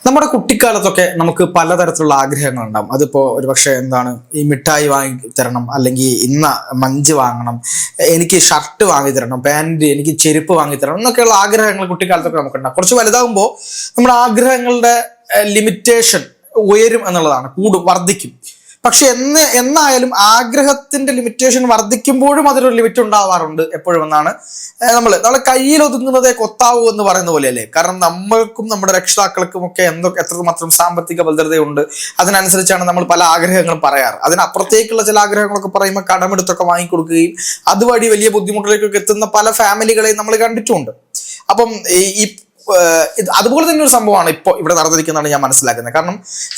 നമ്മുടെ കുട്ടിക്കാലത്തൊക്കെ നമുക്ക് പലതരത്തിലുള്ള ആഗ്രഹങ്ങളുണ്ടാവും. അതിപ്പോൾ ഒരുപക്ഷെ എന്താണ്, ഈ മിഠായി വാങ്ങി തരണം, അല്ലെങ്കിൽ ഇന്ന മഞ്ച് വാങ്ങണം, എനിക്ക് ഷർട്ട് വാങ്ങി തരണം, പാൻറ്, എനിക്ക് ചെരുപ്പ് വാങ്ങി തരണം എന്നൊക്കെയുള്ള ആഗ്രഹങ്ങൾ കുട്ടിക്കാലത്തൊക്കെ നമുക്കുണ്ടാവും. കുറച്ച് വലുതാകുമ്പോൾ നമ്മുടെ ആഗ്രഹങ്ങളുടെ ലിമിറ്റേഷൻ ഉയരും എന്നുള്ളതാണ്, വർദ്ധിക്കും. പക്ഷെ എന്നായാലും ആഗ്രഹത്തിന്റെ ലിമിറ്റേഷൻ വർദ്ധിക്കുമ്പോഴും അതിലൊരു ലിമിറ്റ് ഉണ്ടാവാറുണ്ട് എപ്പോഴും എന്നാണ് നമ്മളെ കയ്യിൽ ഒതുങ്ങുന്നതേ കൊത്താവൂ എന്ന് പറയുന്ന പോലെയല്ലേ. കാരണം നമ്മൾക്കും നമ്മുടെ രക്ഷിതാക്കൾക്കും ഒക്കെ എത്രമാത്രം സാമ്പത്തിക ഭദ്രതയുണ്ട്, അതിനനുസരിച്ചാണ് നമ്മൾ പല ആഗ്രഹങ്ങളും പറയാറ്. അതിനപ്പുറത്തേക്കുള്ള ചില ആഗ്രഹങ്ങളൊക്കെ പറയുമ്പോൾ കടമെടുത്തൊക്കെ വാങ്ങിക്കൊടുക്കുകയും അതുവഴി വലിയ ബുദ്ധിമുട്ടിലേക്കൊക്കെ എത്തുന്ന പല ഫാമിലികളെയും നമ്മൾ കണ്ടിട്ടുമുണ്ട്. അപ്പം ഈ അതുപോലെ തന്നെ ഒരു സംഭവമാണ് ഇപ്പോൾ ഇവിടെ നടന്നിരിക്കുന്നതാണ് ഞാൻ മനസ്സിലാക്കുന്നത്. കാരണം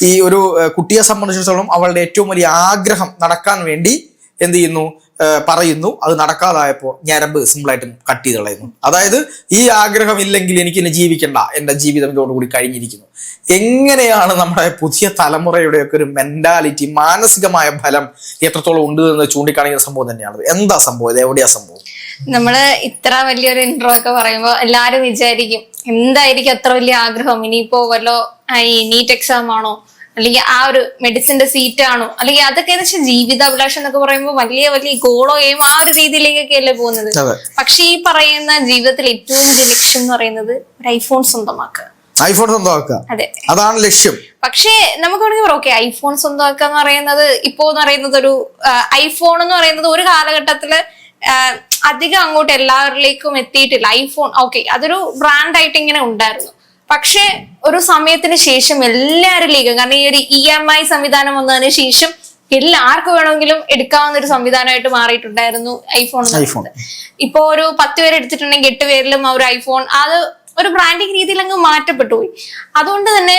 ഈ ഒരു കുട്ടിയെ സംബന്ധിച്ചിടത്തോളം അവളുടെ ഏറ്റവും വലിയ ആഗ്രഹം നടക്കാൻ വേണ്ടി എന്ത് ചെയ്യുന്നു, പറയുന്നു. അത് നടക്കാതായപ്പോൾ ഞരമ്പ് സിമ്പിളായിട്ട് കട്ട് ചെയ്ത് കളയുന്നു. അതായത് ഈ ആഗ്രഹം ഇല്ലെങ്കിൽ എനിക്ക് ഇനി ജീവിക്കണ്ട, എൻ്റെ ജീവിതം ഇതോടുകൂടി കഴിഞ്ഞിരിക്കുന്നു. എങ്ങനെയാണ് നമ്മുടെ പുതിയ തലമുറയുടെയൊക്കെ ഒരു മെന്റാലിറ്റി, മാനസികമായ ഫലം എത്രത്തോളം ഉണ്ട് എന്ന് ചൂണ്ടിക്കാണിക്കുന്ന സംഭവം തന്നെയാണ്. എന്താ സംഭവം, ഇത് എവിടെയാ സംഭവം? നമ്മള് ഇത്ര വലിയൊരു ഇൻട്രോ ഒക്കെ പറയുമ്പോ എല്ലാരും വിചാരിക്കും എന്തായിരിക്കും അത്ര വലിയ ആഗ്രഹം, ഇനിയിപ്പോ വല്ലോ ഈ നീറ്റ് എക്സാം ആണോ, അല്ലെങ്കിൽ ആ ഒരു മെഡിസിന്റെ സീറ്റ് ആണോ, അല്ലെങ്കിൽ അതൊക്കെ എന്ന് വെച്ചാൽ ജീവിതാഭിലാഷം എന്നൊക്കെ പറയുമ്പോൾ വലിയ വലിയ ഗോളോ എയിം ആ ഒരു രീതിയിലേക്കൊക്കെ അല്ലേ പോകുന്നത്. പക്ഷെ ഈ പറയുന്ന ജീവിതത്തിൽ ഏറ്റവും വലിയ ലക്ഷ്യം എന്ന് പറയുന്നത് ഒരു ഐഫോൺ സ്വന്തമാക്കുക. ഐഫോൺ സ്വന്തമാക്കുക, അതെ, അതാണ് ലക്ഷ്യം. പക്ഷേ നമുക്ക് വേണമെങ്കിൽ പറയാം, ഓക്കെ, ഐഫോൺ സ്വന്തമാക്കുക എന്ന് പറയുന്നത് ഇപ്പോ എന്ന് പറയുന്നത് ഒരു ഐഫോൺ എന്ന് പറയുന്നത് ഒരു കാലഘട്ടത്തില് അധികം അങ്ങോട്ട് എല്ലാവരിലേക്കും എത്തിയിട്ടില്ല. ഐഫോൺ ഓക്കെ, അതൊരു ബ്രാൻഡായിട്ട് ഇങ്ങനെ ഉണ്ടായിരുന്നു. പക്ഷെ ഒരു സമയത്തിന് ശേഷം എല്ലാവരിലേക്കും, കാരണം ഈ ഒരു EMI സംവിധാനം വന്നതിന് ശേഷം ആർക്ക് വേണമെങ്കിലും എടുക്കാവുന്ന ഒരു സംവിധാനമായിട്ട് മാറിയിട്ടുണ്ടായിരുന്നു ഐഫോൺ. ഇപ്പൊ ഒരു 10 പേര് എടുത്തിട്ടുണ്ടെങ്കിൽ 8 പേരിലും ആ ഒരു ഐഫോൺ അത് ഒരു ബ്രാൻഡിങ് രീതിയിൽ അങ്ങ് മാറ്റപ്പെട്ടു പോയി. അതുകൊണ്ട് തന്നെ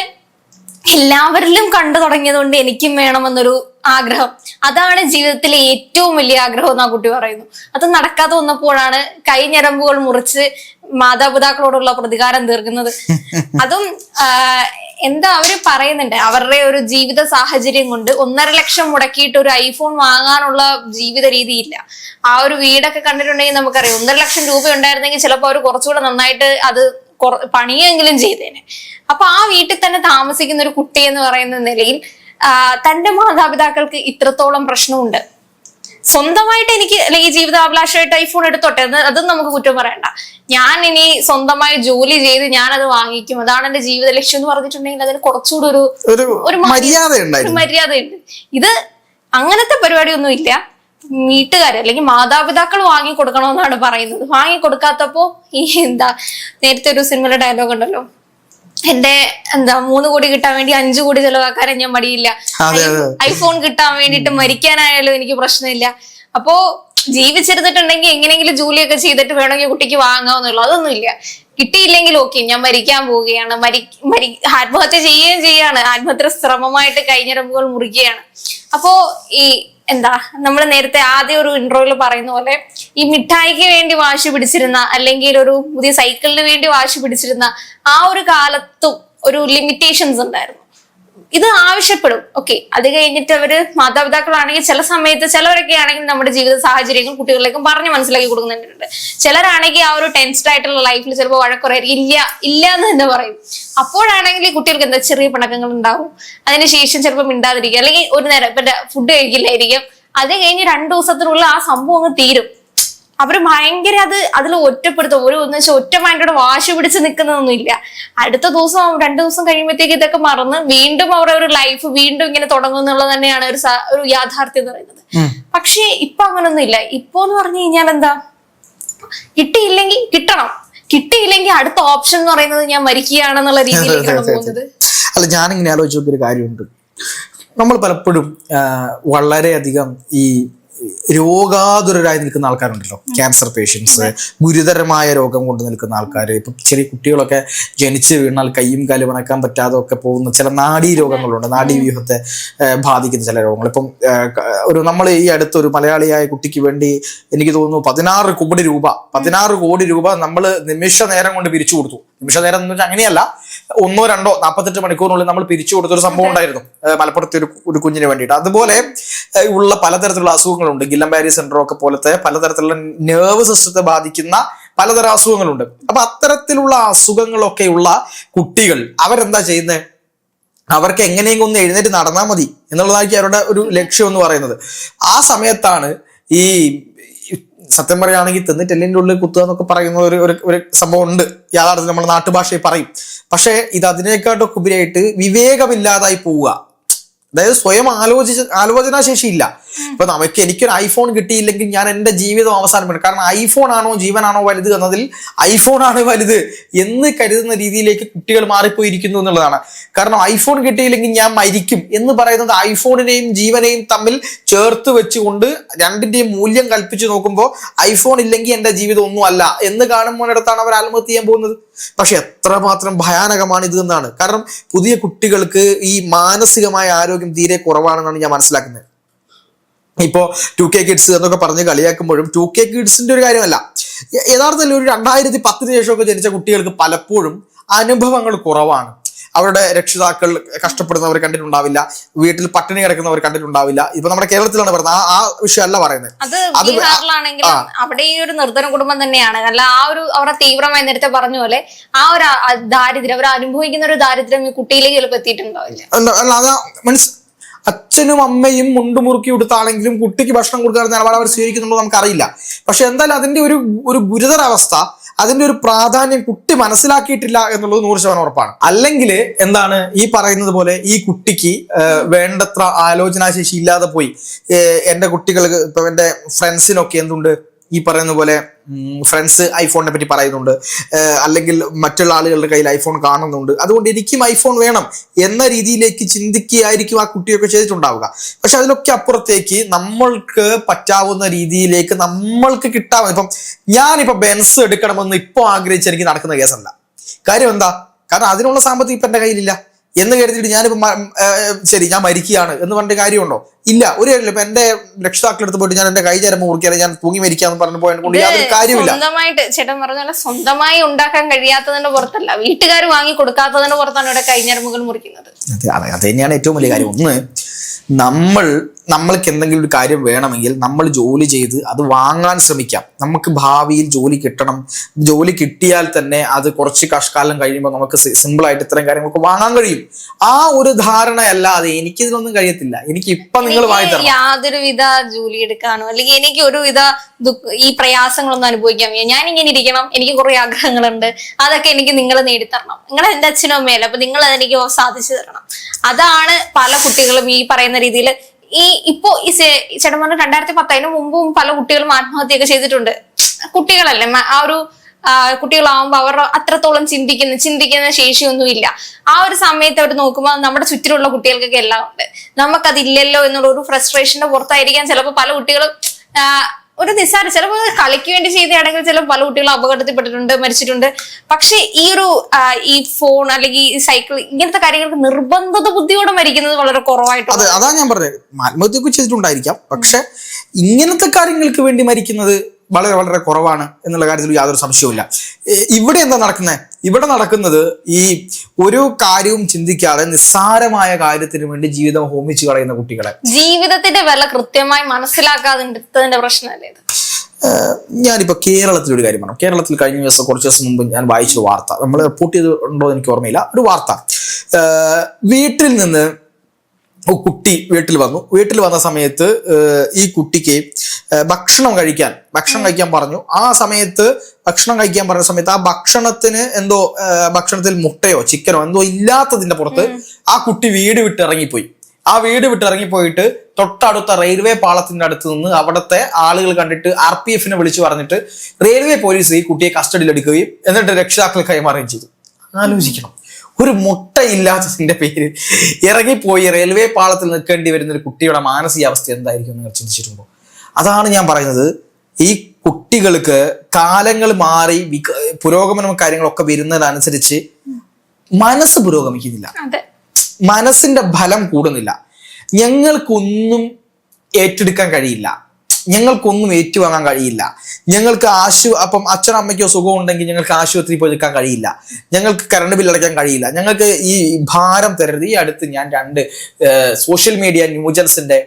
എല്ലാവരിലും കണ്ടു തുടങ്ങിയത് കൊണ്ട് എനിക്കും വേണമെന്നൊരു ആഗ്രഹം, അതാണ് ജീവിതത്തിലെ ഏറ്റവും വലിയ ആഗ്രഹം എന്ന് ആ കുട്ടി പറയുന്നു. അത് നടക്കാതെ വന്നപ്പോഴാണ് കൈഞ്ഞരമ്പുകൾ മുറിച്ച് മാതാപിതാക്കളോടുള്ള പ്രതികാരം തീർക്കുന്നത്. അതും എന്താ അവര് പറയുന്നുണ്ട്, അവരുടെ ഒരു ജീവിത സാഹചര്യം കൊണ്ട് 1.5 ലക്ഷം മുടക്കിയിട്ട് ഒരു ഐഫോൺ വാങ്ങാനുള്ള ജീവിത രീതിയില്ല. ആ ഒരു വീടൊക്കെ കണ്ടിട്ടുണ്ടെങ്കിൽ നമുക്കറിയാം, 1.5 ലക്ഷം രൂപ ഉണ്ടായിരുന്നെങ്കിൽ ചിലപ്പോൾ അവർ കുറച്ചുകൂടെ നന്നായിട്ട് അത് പണിയെങ്കിലും ചെയ്തേനെ. അപ്പൊ ആ വീട്ടിൽ തന്നെ താമസിക്കുന്ന ഒരു കുട്ടി എന്ന് പറയുന്ന നിലയിൽ തന്റെ മാതാപിതാക്കൾക്ക് ഇത്രത്തോളം പ്രശ്നമുണ്ട്. സ്വന്തമായിട്ട് എനിക്ക് അല്ലെങ്കിൽ ജീവിതാഭിലാഷമായിട്ട് ഐഫോൺ എടുത്തോട്ടെ, അതും നമുക്ക് കുറ്റം പറയണ്ട. ഞാൻ ഇനി സ്വന്തമായി ജോലി ചെയ്ത് ഞാനത് വാങ്ങിക്കും, അതാണ് എന്റെ ജീവിത ലക്ഷ്യം എന്ന് പറഞ്ഞിട്ടുണ്ടെങ്കിൽ അതിന് കുറച്ചുകൂടി ഒരു മര്യാദയുണ്ട്. ഇത് അങ്ങനത്തെ പരിപാടിയൊന്നും ഇല്ല. വീട്ടുകാർ അല്ലെങ്കിൽ മാതാപിതാക്കൾ വാങ്ങിക്കൊടുക്കണമെന്നാണ് പറയുന്നത്. വാങ്ങിക്കൊടുക്കാത്തപ്പോ ഈ നേരത്തെ ഒരു സിനിമയിലെ ഡയലോഗ് ഉണ്ടല്ലോ, എന്റെ 3 കോടി കിട്ടാൻ വേണ്ടി 5 കോടി ചെലവാക്കാനും ഞാൻ മടിയില്ല, ഐഫോൺ കിട്ടാൻ വേണ്ടിയിട്ട് മരിക്കാനായാലും എനിക്ക് പ്രശ്നമില്ല. അപ്പോ ജീവിച്ചിരുന്നിട്ടുണ്ടെങ്കിൽ എങ്ങനെയെങ്കിലും ജോലിയൊക്കെ ചെയ്തിട്ട് വേണമെങ്കിൽ കുട്ടിക്ക് വാങ്ങാവുന്നുള്ളൂ. അതൊന്നുമില്ല. കിട്ടിയില്ലെങ്കിൽ ഓക്കെ, ഞാൻ മരിക്കാൻ പോവുകയാണ്, ആത്മഹത്യ ചെയ്യുകയും ചെയ്യാണ്, ആത്മഹത്യ ശ്രമമായിട്ട് കൈഞ്ഞരമ്പുകൾ മുറിക്കുകയാണ്. അപ്പോ ഈ നമ്മൾ നേരത്തെ ആദ്യം ഒരു ഇൻട്രോയിൽ പറയുന്ന പോലെ ഈ മിഠായിക്ക് വേണ്ടി വാശി പിടിച്ചിരുന്ന, അല്ലെങ്കിൽ ഒരു പുതിയ സൈക്കിളിന് വേണ്ടി വാശി പിടിച്ചിരുന്ന ആ ഒരു കാലത്തും ഒരു ലിമിറ്റേഷൻസ് ഉണ്ടായിരുന്നു. ഇത് ആവശ്യപ്പെടും, ഓക്കെ. അത് കഴിഞ്ഞിട്ട് അവര് മാതാപിതാക്കളാണെങ്കിൽ ചില സമയത്ത് ചിലവരൊക്കെ ആണെങ്കിൽ നമ്മുടെ ജീവിത സാഹചര്യങ്ങൾ കുട്ടികളിലേക്കും പറഞ്ഞ് മനസ്സിലാക്കി കൊടുക്കുന്നുണ്ട്. ചിലരാണെങ്കിൽ ആ ഒരു ടെൻസ്ഡ് ആയിട്ടുള്ള ലൈഫിൽ ചിലപ്പോൾ വഴക്കുറയായിരിക്കും, ഇല്ല എന്ന് തന്നെ പറയും. അപ്പോഴാണെങ്കിൽ കുട്ടികൾക്ക് എന്താ ചെറിയ പിണക്കങ്ങൾ ഉണ്ടാവും. അതിനുശേഷം ചിലപ്പോൾ മിണ്ടാതിരിക്കുക, അല്ലെങ്കിൽ ഒരു നേരം ഫുഡ് കഴിക്കില്ലായിരിക്കും. അത് കഴിഞ്ഞ് 2 ദിവസത്തിനുള്ളിൽ ആ സംഭവം അങ്ങ് തീരും. അവര് ഭയങ്കര അതിൽ ഒറ്റപ്പെടുത്തും. ഒറ്റ മൈൻഡോടെ വാശി പിടിച്ച് നിൽക്കുന്നതൊന്നും ഇല്ല. അടുത്ത ദിവസം 2 ദിവസം കഴിയുമ്പോഴത്തേക്ക് ഇതൊക്കെ മറന്ന് വീണ്ടും അവരുടെ ഒരു ലൈഫ് വീണ്ടും ഇങ്ങനെ തുടങ്ങും എന്നുള്ളത് തന്നെയാണ് ഒരു യാഥാർത്ഥ്യം എന്ന് പറയുന്നത്. പക്ഷേ ഇപ്പൊ അങ്ങനൊന്നും ഇല്ല. ഇപ്പൊ എന്ന് പറഞ്ഞു കഴിഞ്ഞാൽ കിട്ടിയില്ലെങ്കിൽ കിട്ടണം, കിട്ടിയില്ലെങ്കിൽ അടുത്ത ഓപ്ഷൻ എന്ന് പറയുന്നത് ഞാൻ മരിക്കുകയാണെന്നുള്ള രീതിയിലേക്കാണ് പോകുന്നത്. അല്ല, ഞാനിങ്ങനെ ആലോചിച്ച് നോക്കിയൊരു കാര്യമുണ്ട്. നമ്മൾ പലപ്പോഴും വളരെയധികം ഈ രോഗാതുരരായി നിൽക്കുന്ന ആൾക്കാരുണ്ടല്ലോ, ക്യാൻസർ പേഷ്യൻസ്, ഗുരുതരമായ രോഗം കൊണ്ട് നിൽക്കുന്ന ആൾക്കാർ, ഇപ്പം ചെറിയ കുട്ടികളൊക്കെ ജനിച്ച് വീണാൽ കയ്യും കാലും അനക്കാൻ പറ്റാതെ ഒക്കെ പോകുന്ന ചില നാഡീ രോഗങ്ങളുണ്ട്, നാഡീവ്യൂഹത്തെ ബാധിക്കുന്ന ചില രോഗങ്ങൾ. ഇപ്പം നമ്മൾ ഈ അടുത്തൊരു മലയാളിയായ കുട്ടിക്ക് വേണ്ടി എനിക്ക് തോന്നുന്നു 16 കോടി രൂപ നമ്മൾ നിമിഷ നേരം കൊണ്ട് പിരിച്ചു കൊടുത്തു. നിമിഷ നേരം എന്ന് വെച്ചാൽ അങ്ങനെയല്ല, 1-2 48 മണിക്കൂറിനുള്ളിൽ നമ്മൾ പിരിച്ചു കൊടുത്തൊരു സംഭവം ഉണ്ടായിരുന്നു മലപ്പുറത്തെ ഒരു കുഞ്ഞിന് വേണ്ടിയിട്ട്. അതുപോലെ ഉള്ള പലതരത്തിലുള്ള അസുഖങ്ങളുണ്ട്, ഗില്ലംബാരി സിൻഡ്രോം ഒക്കെ പോലത്തെ പലതരത്തിലുള്ള നെർവ് സിസ്റ്റത്തെ ബാധിക്കുന്ന പലതരം അസുഖങ്ങളുണ്ട്. അപ്പൊ അത്തരത്തിലുള്ള അസുഖങ്ങളൊക്കെയുള്ള കുട്ടികൾ അവരെന്താ ചെയ്യുന്നത്? അവർക്ക് എങ്ങനെയെങ്കിലും ഒന്ന് എഴുന്നേറ്റ് നടന്നാൽ മതി എന്നുള്ളതായിരിക്കും അവരുടെ ഒരു ലക്ഷ്യം എന്ന് പറയുന്നത്. ആ സമയത്താണ് ഈ സത്യം പറയുകയാണെങ്കിൽ തിന്നിട്ടെല്ലിൻ്റെ ഉള്ളിൽ കുത്തുക എന്നൊക്കെ പറയുന്ന ഒരു സംഭവം ഉണ്ട്, യാഥാർത്ഥ്യം നമ്മുടെ നാട്ടുഭാഷയിൽ പറയും. പക്ഷേ ഇത് അതിനേക്കാട്ടൊക്കെ ഉപരിയായിട്ട് വിവേകമില്ലാതായി പോവുക. അതായത് സ്വയം ആലോചനാശേഷി ഇല്ല. ഇപ്പൊ എനിക്കൊരു ഐഫോൺ കിട്ടിയില്ലെങ്കിൽ ഞാൻ എൻ്റെ ജീവിതം അവസാനിപ്പിക്കണം. കാരണം ഐഫോൺ ആണോ ജീവനാണോ വലുത് എന്നതിൽ ഐഫോൺ ആണ് വലുത് എന്ന് കരുതുന്ന രീതിയിലേക്ക് കുട്ടികൾ മാറിപ്പോയിരിക്കുന്നു എന്നുള്ളതാണ്. കാരണം ഐഫോൺ കിട്ടിയില്ലെങ്കിൽ ഞാൻ മരിക്കും എന്ന് പറയുന്നത് ഐഫോണിനെയും ജീവനെയും തമ്മിൽ ചേർത്ത് വെച്ചുകൊണ്ട് രണ്ടിന്റെയും മൂല്യം കൽപ്പിച്ച് നോക്കുമ്പോൾ ഐഫോൺ ഇല്ലെങ്കിൽ എൻ്റെ ജീവിതം ഒന്നും അല്ല എന്ന് കാണുമ്പോഴടുത്താണ് അവർ ആത്മഹത്യ ചെയ്യാൻ പോകുന്നത്. പക്ഷെ എത്രമാത്രം ഭയാനകമാണ് ഇത് എന്നാണ്. കാരണം പുതിയ കുട്ടികൾക്ക് ഈ മാനസികമായ ആരോഗ്യം തീരെ കുറവാണെന്നാണ് ഞാൻ മനസ്സിലാക്കുന്നത്. ഇപ്പോ 2K കിഡ്സ് എന്നൊക്കെ പറഞ്ഞ് കളിയാക്കുമ്പോഴും 2K കിഡ്സിന്റെ ഒരു കാര്യമല്ല, യഥാർത്ഥത്തിൽ ഒരു 2010 ശേഷമൊക്കെ ജനിച്ച കുട്ടികൾക്ക് പലപ്പോഴും അനുഭവങ്ങൾ കുറവാണ്. അവരുടെ രക്ഷിതാക്കൾ കഷ്ടപ്പെടുന്നവർ കണ്ടിട്ടുണ്ടാവില്ല, വീട്ടിൽ പട്ടിണി കിടക്കുന്നവർ കണ്ടിട്ടുണ്ടാവില്ല. ഇപ്പൊ നമ്മുടെ കേരളത്തിലാണ് പറയുന്നത്, ആ വിഷയമല്ല പറയുന്നത്. അത് ബീഹാറിലാണെങ്കിലും അവിടെ ഈ ഒരു നിർധന കുടുംബം തന്നെയാണ്. അല്ല ആ ഒരു അവരുടെ തീവ്രമായി നേരത്തെ പറഞ്ഞ പോലെ ആ ഒരു ദാരിദ്ര്യം അവർ അനുഭവിക്കുന്ന ഒരു ദാരിദ്ര്യം ഈ കുട്ടിയിലേക്ക് ചിലപ്പോൾ എത്തിയിട്ടുണ്ടാവില്ല. അതാ അച്ഛനും അമ്മയും മുണ്ടുമുറുക്കി കൊടുത്താണെങ്കിലും കുട്ടിക്ക് ഭക്ഷണം കൊടുക്കാൻ നിലപാട് അവർ സ്വീകരിക്കുന്നുണ്ടോ നമുക്കറിയില്ല. പക്ഷെ എന്തായാലും അതിന്റെ ഒരു ഗുരുതര അവസ്ഥ, അതിന്റെ ഒരു പ്രാധാന്യം കുട്ടി മനസ്സിലാക്കിയിട്ടില്ല എന്നുള്ളത് 100% ഉറപ്പാണ്. അല്ലെങ്കിൽ എന്താണ് ഈ പറയുന്നത് പോലെ ഈ കുട്ടിക്ക് വേണ്ടത്ര ആലോചനാശേഷി ഇല്ലാതെ പോയി. എൻ്റെ കുട്ടികൾക്ക് ഇപ്പൊ എൻ്റെ ഫ്രണ്ട്സിനൊക്കെ എന്തുണ്ട് ഈ പറയുന്ന പോലെ ഫ്രണ്ട്സ് ഐഫോണിനെ പറ്റി പറയുന്നുണ്ട്, അല്ലെങ്കിൽ മറ്റുള്ള ആളുകളുടെ കയ്യിൽ ഐഫോൺ കാണുന്നുണ്ട്, അതുകൊണ്ട് എനിക്കും ഐഫോൺ വേണം എന്ന രീതിയിലേക്ക് ചിന്തിക്കുകയായിരിക്കും ആ കുട്ടിയൊക്കെ ചെയ്തിട്ടുണ്ടാവുക. പക്ഷെ അതിലൊക്കെ അപ്പുറത്തേക്ക് നമ്മൾക്ക് പറ്റാവുന്ന രീതിയിലേക്ക് നമ്മൾക്ക് കിട്ടാവുന്ന, ഇപ്പം ഞാനിപ്പോ ബെൻസ് എടുക്കണമെന്ന് ഇപ്പൊ ആഗ്രഹിച്ച് എനിക്ക് നടക്കുന്ന കേസല്ല. കാര്യം എന്താ? കാരണം അതിനുള്ള സാമ്പത്തികം ഇപ്പൊ എന്റെ കയ്യിലില്ല എന്ന് കരുതിയിട്ട് ഞാനിപ്പോ ശരി ഞാൻ മരിക്കുകയാണ് എന്ന് പറഞ്ഞ കാര്യമുണ്ടോ? ഇല്ല, ഒരു കാര്യമില്ല. ഇപ്പൊ എന്റെ രക്ഷിതാക്കളെടുത്ത് പോയിട്ട് ഞാൻ എന്റെ കൈ ചരമ്പ് മുറിക്കാതെ ഞാൻ തൂങ്ങി മരിക്കാന്ന് പറഞ്ഞു പോയത് യാതൊരു കാര്യമില്ല. സ്വന്തമായിട്ട് ചേട്ടൻ പറഞ്ഞ സ്വന്തമായി ഉണ്ടാക്കാൻ കഴിയാത്തതിന്റെ പുറത്തല്ല, വീട്ടുകാർ വാങ്ങി കൊടുക്കാത്തതിന്റെ പുറത്താണ് ഇവിടെ കൈഞ്ഞരമ്പുകൾ മുറിക്കുന്നത്. അത് തന്നെയാണ് ഏറ്റവും വലിയ കാര്യം. ഒന്ന്, നമ്മൾക്ക് എന്തെങ്കിലും ഒരു കാര്യം വേണമെങ്കിൽ നമ്മൾ ജോലി ചെയ്ത് അത് വാങ്ങാൻ ശ്രമിക്കാം. നമുക്ക് ഭാവിയിൽ ജോലി കിട്ടണം, ജോലി കിട്ടിയാൽ തന്നെ അത് കുറച്ച് കഷ്ടകാലം കഴിയുമ്പോൾ നമുക്ക് സിമ്പിളായിട്ട് ഇത്തരം കാര്യങ്ങളൊക്കെ വാങ്ങാൻ കഴിയും. ആ ഒരു ധാരണയല്ലാതെ എനിക്കിതിനൊന്നും കഴിയത്തില്ല, എനിക്ക് ഇപ്പൊ നിങ്ങൾ വാങ്ങി തരണം, യാതൊരുവിധ ജോലി എടുക്കാനോ അല്ലെങ്കിൽ എനിക്ക് ഒരുവിധ ഈ പ്രയാസങ്ങളൊന്നും അനുഭവിക്കാൻ വയ്യ, ഞാൻ ഇങ്ങനെ ഇരിക്കണം, എനിക്ക് കുറെ ആഗ്രഹങ്ങളുണ്ട്, അതൊക്കെ എനിക്ക് നിങ്ങൾ നേടിത്തരണം, നിങ്ങൾ എന്റെ അച്ഛനും അമ്മയല്ല, അപ്പൊ നിങ്ങൾ അതെനിക്ക് സാധിച്ചു തരണം. അതാണ് പല കുട്ടികളും ഈ പറയുന്ന രീതിയിൽ ഇപ്പോ ഈ ചേട്ടൻ പറഞ്ഞ 2010 മുമ്പും പല കുട്ടികളും ആത്മഹത്യയൊക്കെ ചെയ്തിട്ടുണ്ട്. കുട്ടികളല്ലേ, ആ ഒരു കുട്ടികളാവുമ്പോ അവർ അത്രത്തോളം ചിന്തിക്കുന്ന ശേഷിയൊന്നും ഇല്ല. ആ ഒരു സമയത്ത് അവർ നോക്കുമ്പോൾ നമ്മുടെ ചുറ്റിലുള്ള കുട്ടികൾക്കൊക്കെ എല്ലാം ഉണ്ട്, നമുക്കതില്ലല്ലോ എന്നുള്ള ഒരു ഫ്രസ്ട്രേഷന്റെ പുറത്തായിരിക്കാം ചിലപ്പോൾ പല കുട്ടികളും ഒരു നിസ്സാര ചിലപ്പോൾ കളിക്ക് വേണ്ടി ചെയ്തതാണെങ്കിൽ ചിലപ്പോൾ പല കുട്ടികളും അപകടത്തിൽപ്പെട്ടിട്ടുണ്ട്, മരിച്ചിട്ടുണ്ട്. പക്ഷെ ഈ ഫോൺ അല്ലെങ്കിൽ ഈ സൈക്കിൾ ഇങ്ങനത്തെ കാര്യങ്ങൾക്ക് നിർബന്ധത ബുദ്ധിയോടെ മരിക്കുന്നത് വളരെ കുറവായിട്ടുണ്ട്. അതാ ഞാൻ പറഞ്ഞത്, ആത്മഹത്യയൊക്കെ ചെയ്തിട്ടുണ്ടായിരിക്കാം, പക്ഷെ ഇങ്ങനത്തെ കാര്യങ്ങൾക്ക് വേണ്ടി മരിക്കുന്നത് വളരെ വളരെ കുറവാണ് എന്നുള്ള കാര്യത്തിൽ യാതൊരു സംശയവുമില്ല. ഇവിടെ എന്താ നടക്കുന്നത്? ഇവിടെ നടക്കുന്നത് ഈ ഒരു കാര്യവും ചിന്തിക്കാതെ നിസ്സാരമായ കാര്യത്തിന് വേണ്ടി ജീവിതം ഹോമിച്ചു കളയുന്ന കുട്ടികളെ, ജീവിതത്തിന്റെ വില കൃത്യമായി മനസ്സിലാക്കാതിന്റെ പ്രശ്നമല്ലേ ഇത്? ഞാനിപ്പോ കേരളത്തിലൊരു കാര്യം പറഞ്ഞു. കേരളത്തിൽ കഴിഞ്ഞ ദിവസം കുറച്ച് ദിവസം മുമ്പ് ഞാൻ വായിച്ചൊരു വാർത്ത, നമ്മൾ റിപ്പോർട്ട് ചെയ്തിട്ടുണ്ടോ എന്ന് എനിക്ക് ഓർമ്മയില്ല. ഒരു വാർത്ത, വീട്ടിൽ നിന്ന് കുട്ടി വീട്ടിൽ വന്ന സമയത്ത് ഈ കുട്ടിക്ക് ഭക്ഷണം കഴിക്കാൻ പറഞ്ഞു. ആ സമയത്ത് ഭക്ഷണം കഴിക്കാൻ പറഞ്ഞ സമയത്ത് ആ ഭക്ഷണത്തിൽ മുട്ടയോ ചിക്കനോ എന്തോ ഇല്ലാത്തതിന്റെ പുറത്ത് ആ കുട്ടി വീട് വിട്ടിറങ്ങിപ്പോയി. ആ വീട് വിട്ടിറങ്ങിപ്പോയിട്ട് തൊട്ടടുത്ത റെയിൽവേ പാളത്തിന്റെ അടുത്ത് നിന്ന് അവിടുത്തെ ആളുകൾ കണ്ടിട്ട് RPF വിളിച്ചു പറഞ്ഞിട്ട് റെയിൽവേ പോലീസ് ഈ കുട്ടിയെ കസ്റ്റഡിയിൽ എടുക്കുകയും എന്നിട്ട് രക്ഷിതാക്കൾ കൈമാറുകയും ചെയ്തു. ആലോചിക്കണം, ഒരു മുട്ടയില്ലാത്തതിന്റെ പേരിൽ ഇറങ്ങിപ്പോയി റെയിൽവേ പാളത്തിൽ നിൽക്കേണ്ടി വരുന്ന ഒരു കുട്ടിയുടെ മാനസികാവസ്ഥ എന്തായിരിക്കും നിങ്ങൾ ചിന്തിച്ചിട്ടുണ്ടോ? അതാണ് ഞാൻ പറയുന്നത്. ഈ കുട്ടികൾക്ക് കാലങ്ങൾ മാറി പുരോഗമനം കാര്യങ്ങളൊക്കെ വരുന്നതിനനുസരിച്ച് മനസ്സ് പുരോഗമിക്കുന്നില്ല, മനസ്സിന്റെ ഫലം കൂടുന്നില്ല. ഞങ്ങൾക്കൊന്നും ഏറ്റെടുക്കാൻ കഴിയില്ല, ഞങ്ങൾക്കൊന്നും ഏറ്റുവാങ്ങാൻ കഴിയില്ല, ഞങ്ങൾക്ക് അപ്പം അച്ഛനും അമ്മയ്ക്കോ സുഖം ഉണ്ടെങ്കിൽ ഞങ്ങൾക്ക് ആശുപത്രിയിൽ പോയി നിൽക്കാൻ കഴിയില്ല, ഞങ്ങൾക്ക് കറണ്ട് ബില്ല് അടയ്ക്കാൻ കഴിയില്ല, ഞങ്ങൾക്ക് ഈ ഭാരം തരരുത്. ഈ അടുത്ത് ഞാൻ 2 സോഷ്യൽ മീഡിയ ന്യൂജൻസിന്റെ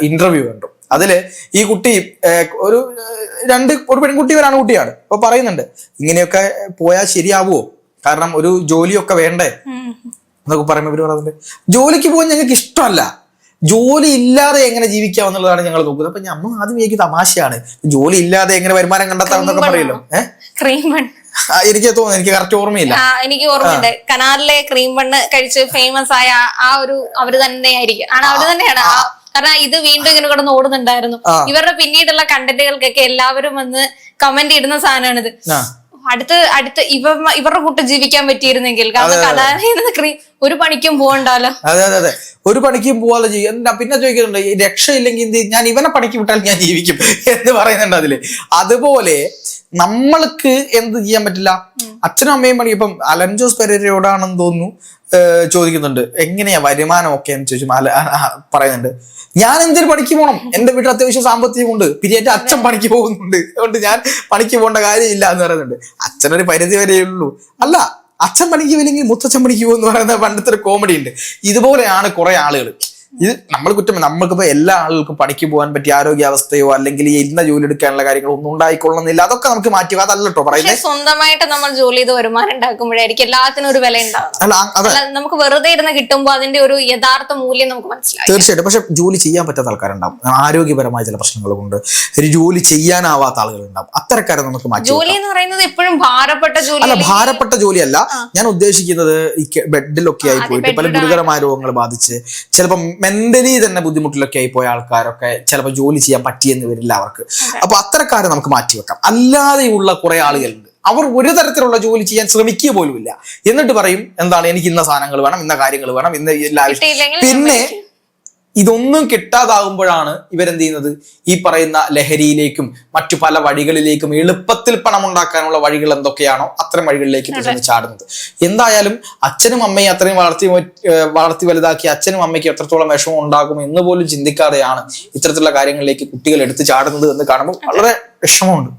ഇന്റർവ്യൂ കണ്ടു. അതില് ഈ കുട്ടി ഒരു പെൺകുട്ടി ഒരു ആൺകുട്ടിയാണ്. അപ്പൊ പറയുന്നുണ്ട്, ഇങ്ങനെയൊക്കെ പോയാൽ ശരിയാവുമോ? കാരണം ഒരു ജോലിയൊക്കെ വേണ്ടേ? എന്നൊക്കെ പറയുമ്പോൾ ഇവര് പറയുന്നത് ജോലിക്ക് പോകാൻ ഞങ്ങൾക്ക് ഇഷ്ടമല്ല, ജോലി ഇല്ലാതെ എങ്ങനെ ജീവിക്കാം എന്നുള്ളതാണ് ഞങ്ങൾ നോക്കുന്നത്. അപ്പൊ നമ്മൾ ആദ്യം എനിക്ക് തമാശയാണ്, ജോലി ഇല്ലാതെ എങ്ങനെ വരുമാനം കണ്ടെത്താം എന്നൊക്കെ പറയല്ലോ. ക്രീം ബൺ എനിക്ക് തോന്നുന്നു, എനിക്ക് കറക്റ്റ് ഓർമ്മയില്ല. എനിക്ക് ഓർമ്മയുണ്ട്, കനാലിലെ ക്രീം ബണ്ണ് കഴിച്ച് ഫേമസ് ആയ ആ ഒരു അവര് തന്നെയായിരിക്കും, അവര് തന്നെയാണ്. കാരണം ഇത് വീണ്ടും ഇങ്ങനെ കിടന്ന് ഓടുന്നുണ്ടായിരുന്നു. ഇവരുടെ പിന്നീടുള്ള കണ്ടന്റുകൾക്കൊക്കെ എല്ലാവരും വന്ന് കമന്റ് ഇടുന്ന സാധനമാണിത്. അടുത്ത് ഇവരുടെ കൂട്ട് ജീവിക്കാൻ പറ്റിയിരുന്നെങ്കിൽ, കാരണം കലാലയം ക്രീം ഒരു പണിക്കും പോകണ്ടല്ലോ. അതെ, ഒരു പണിക്കും പോവാതെ ചെയ്യും. പിന്നെ ചോദിക്കുന്നുണ്ട്, ഈ രക്ഷയില്ലെങ്കിൽ എന്ത്, ഞാൻ ഇവനെ പണിക്ക് വിട്ടാൽ ഞാൻ ജീവിക്കും എന്ന് പറയുന്നുണ്ട് അതില്. അതുപോലെ നമ്മൾക്ക് എന്ത് ചെയ്യാൻ പറ്റില്ല, അച്ഛനും അമ്മയും പണി. ഇപ്പം അലൻ ജോസ് പെരേരയോടാണെന്ന് തോന്നുന്നു ചോദിക്കുന്നുണ്ട്, എങ്ങനെയാ വരുമാനം ഒക്കെ എന്ന് ചോദിച്ചു. പറയുന്നുണ്ട്, ഞാൻ എന്തൊരു പണിക്ക് പോകണം, എന്റെ വീട്ടിൽ അത്യാവശ്യം സാമ്പത്തികമുണ്ട്, പിന്നെ എന്റെ അച്ഛൻ പണിക്ക് പോകുന്നുണ്ട്, അതുകൊണ്ട് ഞാൻ പണിക്ക് പോകേണ്ട കാര്യമില്ല എന്ന് പറയുന്നുണ്ട്. അച്ഛനൊരു പരിധി വരെയേ ഉള്ളൂ. അല്ല, അച്ഛൻ പണിക്ക് പോയില്ലെങ്കിൽ മുത്തച്ഛൻ പണിക്ക് പോകുമെന്ന് പറയുന്ന പണ്ടത്തെ ഒരു കോമഡി ഉണ്ട്. ഇതുപോലെയാണ് കുറെ ആളുകൾ. ഇത് നമ്മൾ കുറ്റം, നമ്മൾക്കിപ്പോ എല്ലാ ആളുകൾക്കും പണിക്ക് പോകാൻ പറ്റിയ ആരോഗ്യാവസ്ഥയോ അല്ലെങ്കിൽ ഇന്ന ജോലി എടുക്കാനുള്ള കാര്യങ്ങളോ ഒന്നും ഉണ്ടായിക്കൊള്ളുന്നില്ല. അതൊക്കെ നമുക്ക് മാറ്റുക, അതല്ല കേട്ടോ പറയുന്നത്. സ്വന്തമായിട്ട് നമ്മൾ ജോലി ചെയ്ത് വരുമാനം ഉണ്ടാക്കുമ്പോഴായിരിക്കും എല്ലാത്തിനും ഒരു വില ഉണ്ടാവും. നമുക്ക് വെറുതെ ഇരുന്ന് കിട്ടുമ്പോൾ അതിന്റെ ഒരു യഥാർത്ഥ മൂല്യം നമുക്ക് മനസ്സിലാവും. തീർച്ചയായിട്ടും. പക്ഷെ ജോലി ചെയ്യാൻ പറ്റാത്ത ആൾക്കാരുണ്ടാവും, ആരോഗ്യപരമായ ചില പ്രശ്നങ്ങളുണ്ട്, ഒരു ജോലി ചെയ്യാനാവാത്ത ആളുകളുണ്ടാവും. അത്തരക്കാരെ നമുക്ക് മാറ്റി. ജോലി എന്ന് പറയുന്നത് എപ്പോഴും ഭാരപ്പെട്ട ജോലി അല്ല, ഭാരപ്പെട്ട ജോലിയല്ല ഞാൻ ഉദ്ദേശിക്കുന്നത്. ഈ ബെഡിലൊക്കെ ആയി പോയിട്ട് പല ഗുരുതരമായ രോഗങ്ങൾ ബാധിച്ച് ചിലപ്പോൾ മെന്റലി തന്നെ ബുദ്ധിമുട്ടിലൊക്കെ ആയി പോയ ആൾക്കാരൊക്കെ ചിലപ്പോൾ ജോലി ചെയ്യാൻ പറ്റിയെന്ന് വരില്ല അവർക്ക്. അപ്പൊ അത്തരക്കാരെ നമുക്ക് മാറ്റിവെക്കാം. അല്ലാതെയുള്ള കുറെ ആളുകളുണ്ട്, അവർ ഒരു തരത്തിലുള്ള ജോലി ചെയ്യാൻ ശ്രമിക്കുക പോലുമില്ല. എന്നിട്ട് പറയും, എന്താണ്, എനിക്ക് ഇന്ന സാധനങ്ങൾ വേണം, ഇന്ന കാര്യങ്ങൾ വേണം, ഇന്ന എല്ലാ ആവശ്യം. പിന്നെ ഇതൊന്നും കിട്ടാതാകുമ്പോഴാണ് ഇവരെന്ത് ചെയ്യുന്നത്, ഈ പറയുന്ന ലഹരിയിലേക്കും മറ്റു പല വഴികളിലേക്കും, എളുപ്പത്തിൽ പണം ഉണ്ടാക്കാനുള്ള വഴികൾ എന്തൊക്കെയാണോ അത്തരം വഴികളിലേക്ക് ചാടുന്നത്. എന്തായാലും അച്ഛനും അമ്മയും അത്രയും വളർത്തി വലുതാക്കി അച്ഛനും അമ്മയ്ക്ക് എത്രത്തോളം വിഷമം ഉണ്ടാകും എന്ന് പോലും ചിന്തിക്കാതെയാണ് ഇത്തരത്തിലുള്ള കാര്യങ്ങളിലേക്ക് കുട്ടികൾ എടുത്തു ചാടുന്നത് എന്ന് കാണുമ്പോൾ വളരെ വിഷമമുണ്ട്.